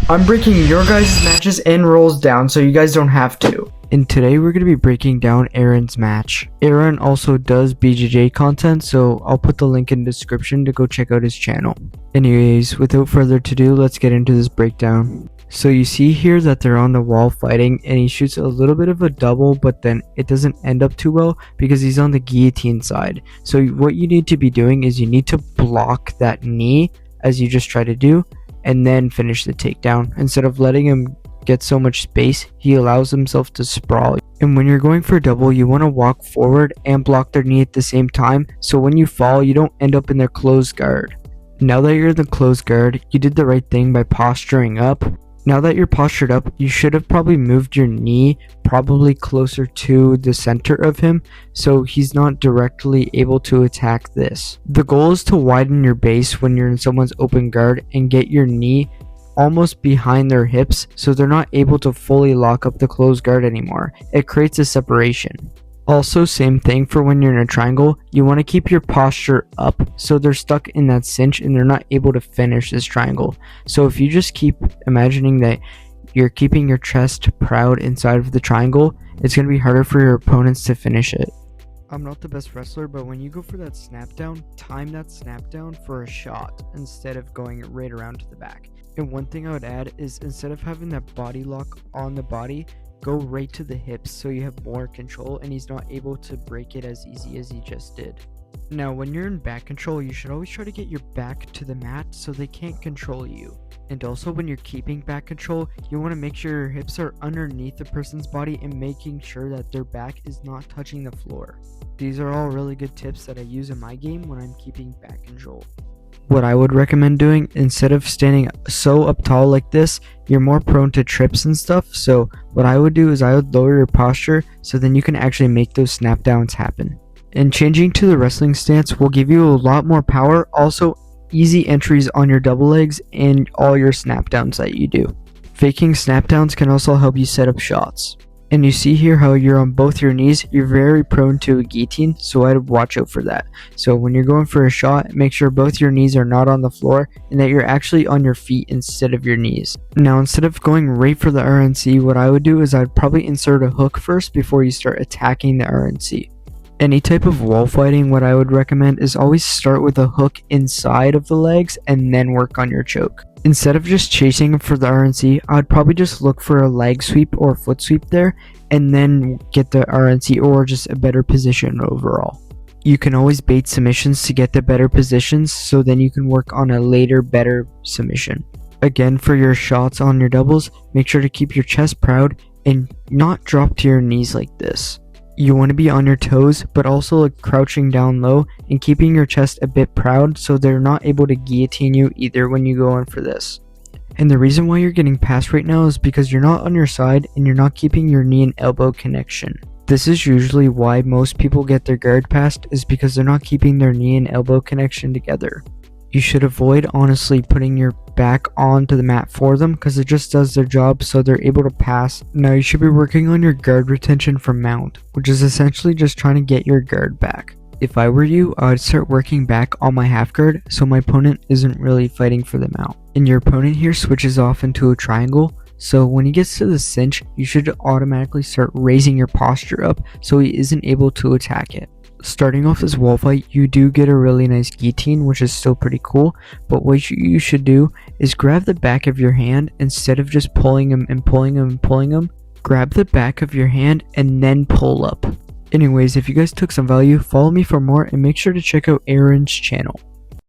I'm breaking your guys' matches and rolls down so you guys don't have to. And today we're going to be breaking down Aaron's match. Aaron also does BJJ content, so I'll put the link in the description to go check out his channel. Anyways, without further ado, let's get into this breakdown. So you see here that they're on the wall fighting, and he shoots a little bit of a double, but then it doesn't end up too well because he's on the guillotine side. So what you need to be doing is you need to block that knee as you just try to do, and then finish the takedown. Instead of letting him get so much space, he allows himself to sprawl. And when you're going for a double, you want to walk forward and block their knee at the same time, so when you fall, you don't end up in their closed guard. Now that you're in the closed guard, you did the right thing by posturing up. Now that you're postured up, you should have probably moved your knee probably closer to the center of him so he's not directly able to attack this. The goal is to widen your base when you're in someone's open guard and get your knee almost behind their hips so they're not able to fully lock up the closed guard anymore. It creates a separation. Also, same thing for when you're in a triangle, you want to keep your posture up so they're stuck in that cinch and they're not able to finish this triangle. So if you just keep imagining that you're keeping your chest proud inside of the triangle, it's going to be harder for your opponents to finish it. I'm not the best wrestler, but when you go for that snap down, time that snap down for a shot instead of going right around to the back. And one thing I would add is instead of having that body lock on the body, go right to the hips so you have more control and he's not able to break it as easy as he just did. Now when you're in back control, you should always try to get your back to the mat so they can't control you. And also when you're keeping back control, you want to make sure your hips are underneath the person's body and making sure that their back is not touching the floor. These are all really good tips that I use in my game when I'm keeping back control. What I would recommend doing, instead of standing so up tall like this, you're more prone to trips and stuff. So what I would do is I would lower your posture so then you can actually make those snap downs happen. And changing to the wrestling stance will give you a lot more power. Also, easy entries on your double legs and all your snap downs that you do. Faking snap downs can also help you set up shots. And you see here how you're on both your knees, you're very prone to a guillotine, so I'd watch out for that. So when you're going for a shot, make sure both your knees are not on the floor and that you're actually on your feet instead of your knees. Now instead of going right for the RNC, what I would do is I'd probably insert a hook first before you start attacking the RNC. Any type of wall fighting, what I would recommend is always start with a hook inside of the legs and then work on your choke. Instead of just chasing for the RNC, I would probably just look for a leg sweep or foot sweep there and then get the RNC or just a better position overall. You can always bait submissions to get the better positions so then you can work on a later better submission. Again, for your shots on your doubles, make sure to keep your chest proud and not drop to your knees like this. You want to be on your toes, but also like crouching down low and keeping your chest a bit proud so they're not able to guillotine you either when you go in for this. And the reason why you're getting passed right now is because you're not on your side and you're not keeping your knee and elbow connection. This is usually why most people get their guard passed, is because they're not keeping their knee and elbow connection together. You should avoid honestly putting your back onto the mat for them because it just does their job so they're able to pass. Now you should be working on your guard retention from mount, which is essentially just trying to get your guard back. If I were you, I would start working back on my half guard so my opponent isn't really fighting for the mount. And your opponent here switches off into a triangle, so when he gets to the cinch, you should automatically start raising your posture up so he isn't able to attack it. Starting off this wall fight, you do get a really nice guillotine, which is still pretty cool, but what you should do is grab the back of your hand instead of just pulling him and pulling him and pulling him. Grab the back of your hand and then pull up. Anyways, if you guys took some value, follow me for more and make sure to check out Aaron's channel.